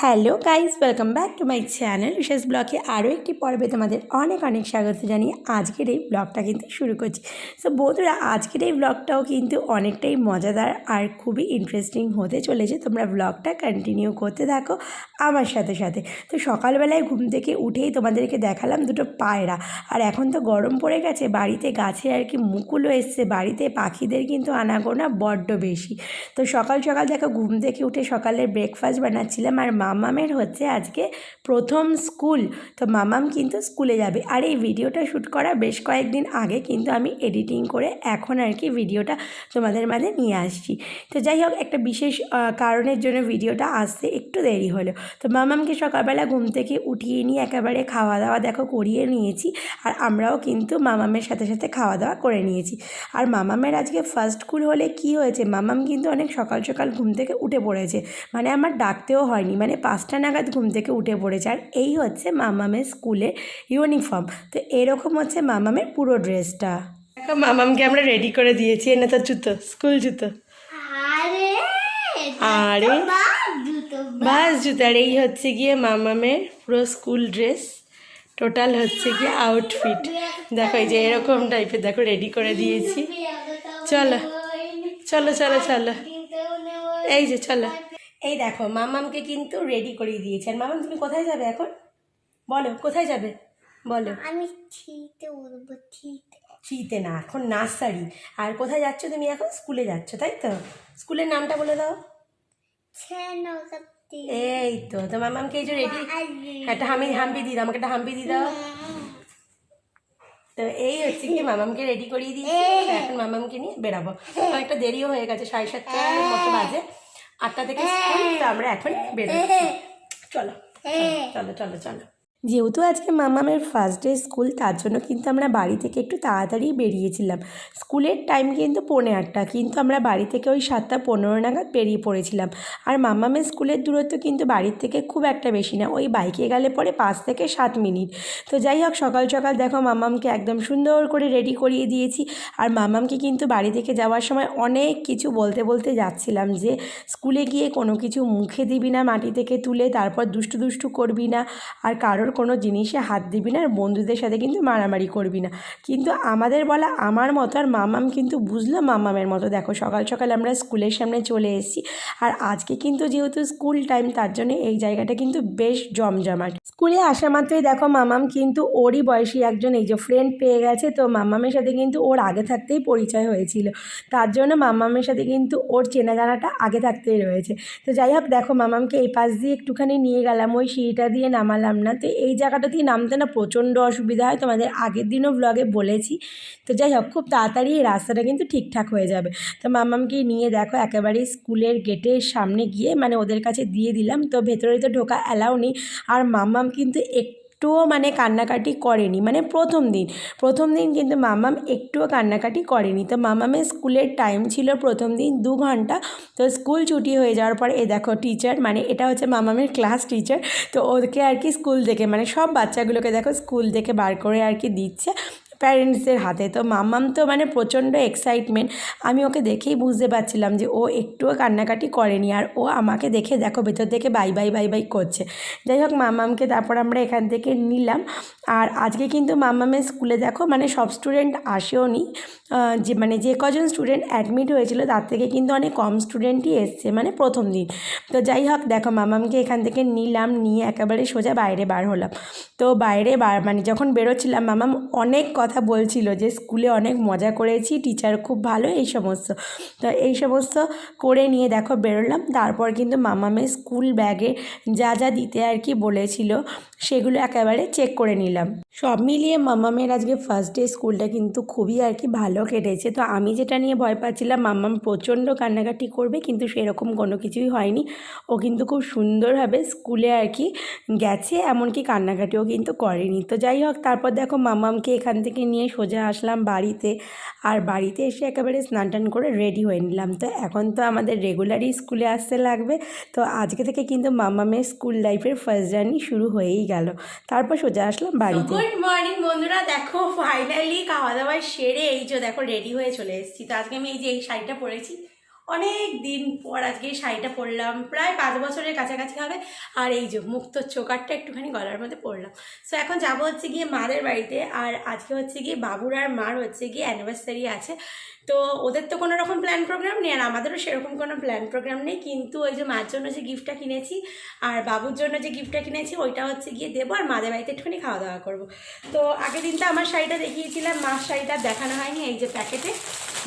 Hello guys, welcome back to my channel বিশেষ ব্লগে আরও একটি পর্বে তোমাদের অনেক অনেক স্বাগত জানিয়ে আজকের এই ব্লগটা কিন্তু শুরু করছি। সো বন্ধুরা, আজকের এই ব্লগটাও কিন্তু অনেকটাই মজাদার আর খুবই ইন্টারেস্টিং হতে চলেছে। তোমরা ব্লগটা কন্টিনিউ করতে থাকো আমার সাথে সাথে। তো সকালবেলায় ঘুম থেকে উঠেই তোমাদেরকে দেখালাম দুটো পায়রা। আর এখন তো গরম পড়ে গেছে, বাড়িতে গাছে আর কি মুকুলও এসছে, বাড়িতে পাখিদের কিন্তু আনাগোনা বড্ড বেশি। তো সকাল সকাল দেখো ঘুম থেকে উঠে সকালের ব্রেকফাস্ট বানাচ্ছিলাম। আর মামামের হচ্ছে আজকে প্রথম স্কুল, তো মামাম কিন্তু স্কুলে যাবে। আর এই ভিডিওটা শ্যুট করা বেশ কয়েকদিন আগে, কিন্তু আমি এডিটিং করে এখন আর কি ভিডিওটা তোমাদের মাঝে নিয়ে আসছি। তো যাই হোক, একটা বিশেষ কারণের জন্য ভিডিওটা আসতে একটু দেরি হলো। তো মামামকে সকালবেলা ঘুম থেকে উঠিয়ে নিয়ে একেবারে খাওয়া দাওয়া দেখো করিয়ে নিয়েছি। আর আমরাও কিন্তু মামামের সাথে সাথে খাওয়া দাওয়া করে নিয়েছি। আর মামামের আজকে ফার্স্ট স্কুল হলে কি হয়েছে, মামাম কিন্তু অনেক সকাল সকাল ঘুম থেকে উঠে পড়েছে। মানে আমার ডাকতেও হয়নি, মানে 5টা নাগাদ ঘুম থেকে উঠে পড়েছে। আর এই হচ্ছে মামামের স্কুলের ইউনিফর্ম। তো এরকম হচ্ছে মামামের পুরো ড্রেসটা। মামামকে আমরা রেডি করে দিয়েছি। এনে তো জুতো, স্কুল জুতো। আরে বাস জুতো। আর এই হচ্ছে গিয়ে মামামের পুরো স্কুল ড্রেস, টোটাল হচ্ছে গিয়ে আউটফিট। দেখো এই যে এরকম টাইপের দেখো রেডি করে দিয়েছি। চলো চলো চলো চলো, এই যে চলো। এই দেখো মামামকে কিন্তু রেডি করিয়ে দিয়েছে। আর মামাম, তুমি কোথায় যাবে এখন? বলো কোথায় যাবে, বলো। আমি থ্রিতে উঠবো। থ্রিতে না, এখন নার্সারি। আর কোথায় যাচ্ছ তুমি এখন? স্কুলে যাচ্ছ, তাই তো? স্কুলের নামটা বলে দাও। এই তো তো মামামকে এই যে রেডি, একটা হাম্পি দিয়ে দাও, আমাকে একটা হাম্পি দিয়ে দাও। তো এই হচ্ছে কি মামামকে রেডি করিয়ে দিয়েছি। এখন মামামকে নিয়ে বেরাবো। অনেকটা দেরিও হয়ে গেছে, 7:30 মতো বাজে। 8টা থেকে স্কুল, তো আমরা এখন বেরোচ্ছি। চলো চলো চলো চলো। যেহেতু আজকে মামামের ফার্স্ট ডে স্কুল, তার জন্য কিন্তু আমরা বাড়ি থেকে একটু তাড়াতাড়ি বেরিয়েছিলাম। স্কুলের টাইম কিন্তু 8:45, কিন্তু আমরা বাড়ি থেকে ওই 7:15 নাগাদ বেরিয়ে পড়েছিলাম। আর মামামের স্কুলের দূরত্ব কিন্তু বাড়ির থেকে খুব একটা বেশি না, ওই বাইকে গেলে পরে 5 থেকে 7 মিনিট। তো যাই হোক, সকাল সকাল দেখো মামামকে একদম সুন্দর করে রেডি করিয়ে দিয়েছি। আর মামামকে কিন্তু বাড়ি থেকে যাওয়ার সময় অনেক কিছু বলতে বলতে যাচ্ছিলাম, যে স্কুলে গিয়ে কোনো কিছু মুখে দিবি না মাটি থেকে তুলে, তারপর দুষ্টু দুষ্টু করবি না, আর কারোর কোনো জিনিসে হাত দিবি না, আর বন্ধুদের সাথে কিন্তু মারামারি করবি না। কিন্তু আমাদের বলা আমার মতো, আর মামাম কিন্তু বুঝলো মামামের মতো। দেখো সকাল সকাল আমরা স্কুলের সামনে চলে এসেছি। আর আজকে কিন্তু যেহেতু স্কুল টাইম, তার জন্য এই জায়গাটা কিন্তু বেশ জমজমাট। স্কুলে আসা মাত্রই দেখো মামাম কিন্তু ওরই বয়সী একজন এই যে ফ্রেন্ড পেয়ে গেছে। তো মামামের সাথে কিন্তু ওর আগে থাকতেই পরিচয় হয়েছিল, তার জন্য মামামের সাথে কিন্তু ওর চেনা জানাটা আগে থাকতেই রয়েছে। তো যাই হোক, দেখো মামামকে এই পাশ দিয়ে একটুখানি নিয়ে গেলাম, ওই সিঁড়িটা দিয়ে নামালাম না। তো এই জায়গাটা দিয়ে নামতে না প্রচণ্ড অসুবিধা হয়, তোমাদের আগের দিনও ব্লগে বলেছি। তো যাই হোক, খুব তাড়াতাড়ি এই রাস্তাটা কিন্তু ঠিকঠাক হয়ে যাবে। তো মামামকে নিয়ে দেখো একেবারে স্কুলের গেটের সামনে গিয়ে মানে ওদের কাছে দিয়ে দিলাম। তো ভেতরে তো ঢোকা অ্যালাউ নেই। আর মামাম কিন্তু একটুও মানে কান্নাকাটি করেনি, মানে প্রথম দিন কিন্তু মামাম একটুও কান্নাকাটি করেনি। তো মামামের স্কুলের টাইম ছিল প্রথম দিন 2 ঘন্টা। তো স্কুল ছুটি হয়ে যাওয়ার পর এ দেখো টিচার, মানে এটা হচ্ছে মামামের ক্লাস টিচার, তো ওকে আর কি স্কুল থেকে মানে সব বাচ্চাগুলোকে দেখো স্কুল থেকে বার করে আর কি দিচ্ছে প্যারেন্টসদের হাতে। তো মাম্মাম তো মানে প্রচণ্ড এক্সাইটমেন্ট, আমি ওকে দেখেই বুঝতে পারছিলাম যে ও একটুও কান্নাকাটি করেনি। আর ও আমাকে দেখে দেখো ভেতর থেকে বাই বাই বাই বাই করছে। যাই হোক, মাম্মামকে তারপর আমরা এখান থেকে নিলাম। আর আজকে কিন্তু মাম্মামের স্কুলে দেখো মানে সব স্টুডেন্ট আসেও নি, যে কজন স্টুডেন্ট অ্যাডমিট হয়েছিল তার থেকে কিন্তু অনেক কম স্টুডেন্টই এসছে, মানে প্রথম দিন। তো যাই হোক, দেখো মামামকে এখান থেকে নিলাম, নিয়ে একেবারে সোজা বাইরে বার হলাম। তো বাইরে মানে যখন বেরোচ্ছিলাম, মামাম অনেক কথা বলছিল যে স্কুলে অনেক মজা করেছি, টিচার খুব ভালো, এই সমস্ত। তো এই সমস্ত করে নিয়ে দেখো বেরোলাম। তারপর কিন্তু মামামের স্কুল ব্যাগে যা যা দিতে আর কি বলেছিল সেগুলো একেবারে চেক করে নিলাম। সব মিলিয়ে মামামের আজকে ফার্স্ট ডে স্কুলটা কিন্তু খুবই আর কি ভালো কেটেছে। তো আমি যেটা নিয়ে ভয় পাচ্ছিলাম মামাম প্রচণ্ড কান্নাকাটি করবে, কিন্তু সেরকম কোনো কিছুই হয়নি। ও কিন্তু খুব সুন্দরভাবে স্কুলে আর কি গেছে, এমনকি কান্নাকাটিও কিন্তু করেনি। তো যাই হোক, তারপর দেখো মামামকে এখান থেকে নিয়ে সোজা আসলাম বাড়িতে। আর বাড়িতে এসে একেবারে স্নান টান করে রেডি হয়ে নিলাম। তো এখন তো আমাদের রেগুলারই স্কুলে আসতে লাগবে। তো আজকে থেকে কিন্তু মামামের স্কুল লাইফের ফার্স্ট জার্নি শুরু হয়েই গেল। তারপর সোজা আসলাম বাড়িতে। গুড মর্নিং বন্ধুরা, দেখো ফাইনালি খাওয়া দাওয়া সেরে এই যে দেখো রেডি হয়ে চলে এসেছি। তো আজকে আমি এই যে এই শাড়িটা পরেছি, অনেক দিন পর আজকে এই শাড়িটা পরলাম, প্রায় 5 বছরের কাছাকাছি হবে। আর এই যে মুক্ত চোকারটা একটুখানি গলার মধ্যে পরলাম। সো এখন যাবো হচ্ছে গিয়ে মাদের বাড়িতে, আর আজকে হচ্ছে গিয়ে বাবুর আর মার হচ্ছে গিয়ে অ্যানিভার্সারি আছে। তো ওদের তো কোনো রকম প্ল্যান প্রোগ্রাম নেই, আর আমাদেরও সেরকম কোনো প্ল্যান প্রোগ্রাম নেই, কিন্তু ওই যে মার জন্য যে গিফটটা কিনেছি আর বাবুর জন্য যে গিফটটা কিনেছি ওইটা হচ্ছে গিয়ে দেবো, আর মাদের বাড়িতে একটুখানি খাওয়া দাওয়া করবো। তো আগের দিন তো আমার শাড়িটা দেখিয়েছিলাম, মার শাড়িটা দেখানো হয়নি, এই যে প্যাকেটে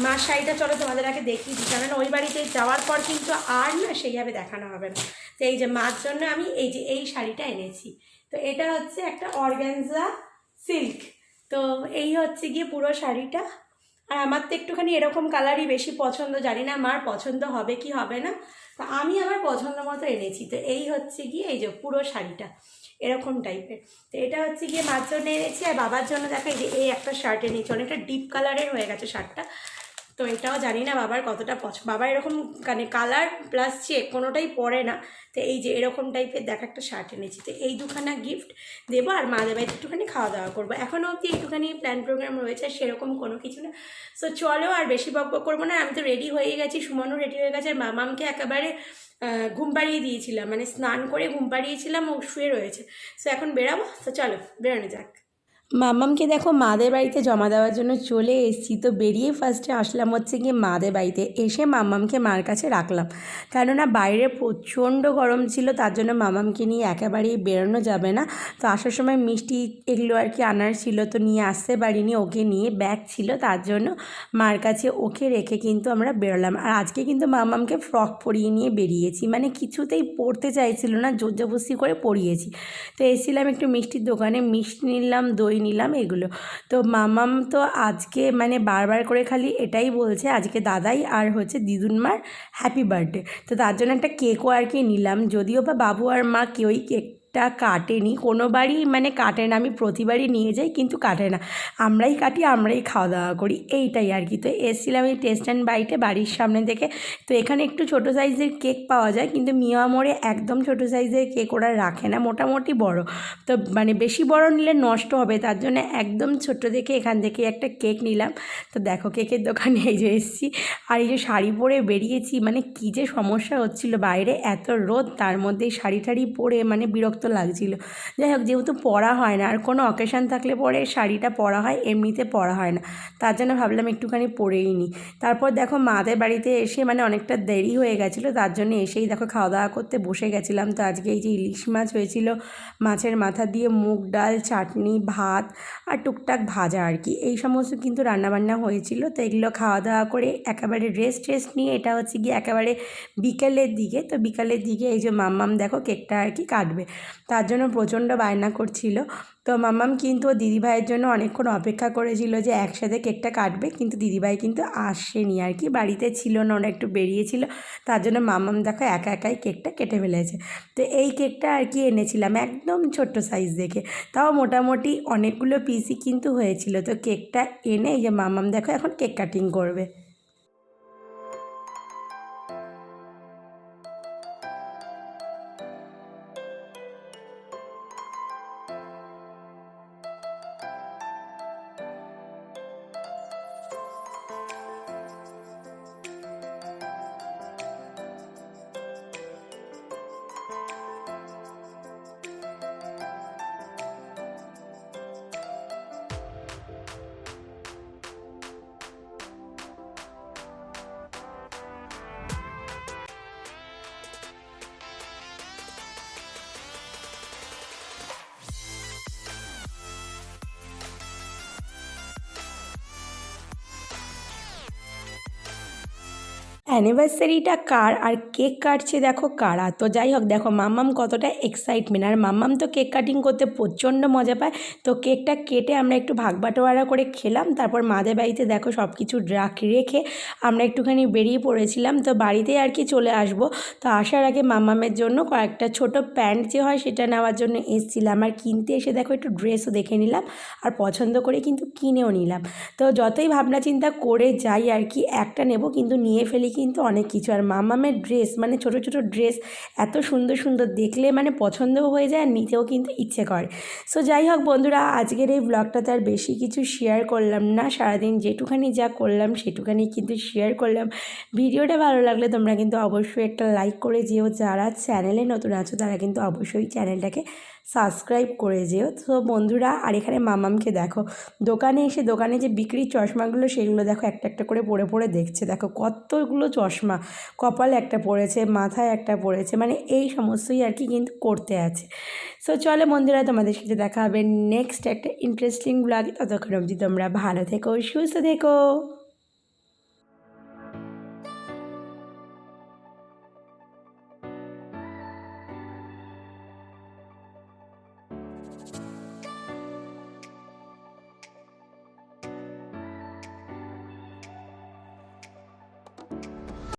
মার শাড়িটা চলো তোমাদের আগে দেখিয়ে দিই, কারণ ওই বাড়িতে যাওয়ার পর কিন্তু আর না সেইভাবে দেখানো হবে না। তো এই যে মার জন্য আমি এই যে এই শাড়িটা এনেছি, তো এটা হচ্ছে একটা অর্গানজা সিল্ক। তো এই হচ্ছে গিয়ে পুরো শাড়িটা, আর আমার তো একটুখানি এরকম কালারই বেশি পছন্দ, জানি না মার পছন্দ হবে কি হবে না, তো আমি আমার পছন্দ মতো এনেছি। তো এই হচ্ছে গিয়ে এই যে পুরো শাড়িটা এরকম টাইপের। তো এটা হচ্ছে গিয়ে মার জন্য এনেছি, আর বাবার জন্য দেখো এই যে এই একটা শার্ট এনেছি, অনেকটা ডিপ কালারের হয়ে গেছে শার্টটা। তো এটাও জানি না বাবার কতটা পছন্দ, বাবা এরকম মানে কালার প্লাস চেক কোনোটাই পরে না। তো এই যে এরকম টাইপের দেখা একটা শার্ট এনেছি, তো এই দুখানা গিফট দেবো, আর মাদের বাড়িতে একটুখানি খাওয়া দাওয়া করবো। এখনও অবধি একটুখানি প্ল্যান প্রোগ্রাম রয়েছে, সেরকম কোনো কিছু না। সো চলো আর বেশি বক করবো না, আমি তো রেডি হয়ে গেছি, সুমনও রেডি হয়ে গেছে, আর মামামকে একেবারে ঘুম পাড়িয়ে দিয়েছিলাম, মানে স্নান করে ঘুম পাড়িয়েছিলাম, ও শুয়ে রয়েছে। সো এখন বেরাবো, তো চলো বেরোনো যাক। মামামকে দেখো মাদের বাড়িতে জমা দেওয়ার জন্য চলে এসেছি। তো বেরিয়ে ফার্স্টে আসলাম হচ্ছে গিয়ে মাদের বাড়িতে, এসে মামামকে মার কাছে রাখলাম, কেননা বাইরে প্রচণ্ড গরম ছিল, তার জন্য মামামকে নিয়ে একেবারেই বেরোনো যাবে না। তো আসার সময় মিষ্টি এগুলো আর কি আনার ছিল, তো নিয়ে আসতে পারিনি, ওকে নিয়ে ব্যাগ ছিল, তার জন্য মার কাছে ওকে রেখে কিন্তু আমরা বেরোলাম। আর আজকে কিন্তু মামামকে ফ্রক পরিয়ে নিয়ে বেরিয়েছি, মানে কিছুতেই পরতে চাইছিল না, জোর জবরদস্তি করে পরিয়েছি। তো এসেছিলাম একটু মিষ্টির দোকানে, মিষ্টি নিলাম, দই নিলাম এগুলো। তো মামাম তো আজকে মানে বারবার করে খালি এটাই বলছে আজকে দাদাই আর হচ্ছে দিদুনমার হ্যাপি বার্থডে, তো তার জন্য একটা কেকও আর কি নিলাম, যদিও বা বাবু আর মা কেউই কেকটা কাটেনি, কোনোবারই মানে কাটে না, আমি প্রতিবারই নিয়ে যাই কিন্তু কাটে না, আমরাই কাটি আমরাই খাওয়া দাওয়া করি, এইটাই আর কি। তো এসেছিলাম এই টেস্ট অ্যান্ড বাইটে বাড়ির সামনে থেকে। তো এখানে একটু ছোটো সাইজের কেক পাওয়া যায়, কিন্তু মিয়া মোড়ে একদম ছোটো সাইজের কেক ওরা রাখে না, মোটামুটি বড়, তো মানে বেশি বড় নিলে নষ্ট হবে, তার জন্য একদম ছোট্ট দেখে এখান থেকে একটা কেক নিলাম। তো দেখো কেকের দোকানে এই যে এসেছি, আর এই যে শাড়ি পরে বেরিয়েছি, মানে কী যে সমস্যা হচ্ছিল, বাইরে এত রোদ, তার মধ্যে শাড়ি টাড়ি পরে মানে বিরক্ত লাগছিল। যাই হোক, যেহেতু পরা হয় না, আর কোনো অকেশান থাকলে পরে শাড়িটা পরা হয়, এমনিতে পরা হয় না, তার জন্য ভাবলাম একটুখানি পরেই নিই। তারপর দেখো মাদের বাড়িতে এসে মানে অনেকটা দেরি হয়ে গেছিলো, তার জন্য এসেই দেখো খাওয়া দাওয়া করতে বসে গেছিলাম। তো আজকে এই যে ইলিশ মাছ হয়েছিল, মাছের মাথা দিয়ে মুগ ডাল, চাটনি, ভাত আর টুকটাক ভাজা আর কি, এই সমস্ত কিন্তু রান্নাবান্না হয়েছিল। তো এগুলো খাওয়া দাওয়া করে একেবারে রেস্ট নিয়ে, এটা হচ্ছে গিয়ে একেবারে বিকেলের দিকে। তো বিকালের দিকে এই যে মাম্মাম দেখো কেকটা আর কি কাটবে, তার জন্য প্রচণ্ড বায়না করছিল। তো মাম্মাম কিন্তু দিদিভাইয়ের জন্য অনেকক্ষণ অপেক্ষা করেছিল যে একসাথে কেকটা কাটবে, কিন্তু দিদিভাই কিন্তু আসেনি আর কি, বাড়িতে ছিল না, ওরা একটু বেরিয়েছিল, তার জন্য মাম্মাম দেখো একা একাই কেকটা কেটে ফেলেছে। তো এই কেকটা আর কি এনেছিলাম একদম ছোট্ট সাইজ দেখে, তাও মোটামুটি অনেকগুলো পিসই কিন্তু হয়েছিল। তো কেকটা এনে এই যে মাম্মাম দেখো এখন কেক কাটিং করবে। অ্যানিভার্সারিটা কার আর কেক কাটছে দেখো কারা। তো যাই হোক, দেখো মাম্মাম কতটা এক্সাইটমেন্ট, আর মাম্মাম তো কেক কাটিং করতে প্রচণ্ড মজা পায়। তো কেকটা কেটে আমরা একটু ভাগ বাটোয়ারা করে খেলাম, তারপর মাদের বাড়িতে দেখো সব কিছু রেখে আমরা একটুখানি বেরিয়ে পড়েছিলাম। তো বাড়িতেই আর কি চলে আসবো। তো আসার আগে মাম্মামের জন্য কয়েকটা ছোট প্যান্ট যে হয় সেটা নেওয়ার জন্য এসেছিলাম, আর কিনতে এসে দেখো একটু ড্রেসও দেখে নিলাম, আর পছন্দ করে কিন্তু কিনেও নিলাম। তো যতই ভাবনা চিন্তা করে যাই আর কি, একটা নেব কিন্তু নিয়ে ফেলি কিন্তু কিন্তু অনেক কিছু। আর মামামের ড্রেস মানে ছোট ছোট ড্রেস এত সুন্দর সুন্দর, দেখলে মানে পছন্দও হয়ে যায় আর নিতেও কিন্তু ইচ্ছে করে। সো যাই হোক বন্ধুরা, আজকের এই ব্লগটাতে আর বেশি কিছু শেয়ার করলাম না, সারাদিন যেটুখানি যা করলাম সেটুখানি কিন্তু শেয়ার করলাম। ভিডিওটা ভালো লাগলে তোমরা কিন্তু অবশ্যই একটা লাইক করে যেও, যারা চ্যানেলে নতুন আছো তারা কিন্তু অবশ্যই চ্যানেলটাকে সাবস্ক্রাইব করে যেও। তো বন্ধুরা, আর এখানে মামামকে দেখো দোকানে এসে, দোকানে যে বিক্রির চশমাগুলো সেগুলো দেখো একটা একটা করে পরে পরে দেখছে। দেখো কতগুলো চশমা, কপালে একটা পড়েছে, মাথায় একটা পড়েছে, মানে এই সমস্তই আর কি কিন্তু করতে আছে। সো চলো বন্ধুরা, তোমাদের সাথে দেখা হবে নেক্সট একটা ইন্টারেস্টিং ব্লগে। ততক্ষণ অবধি তোমরা ভালো থেকো, সুস্থ থেকো।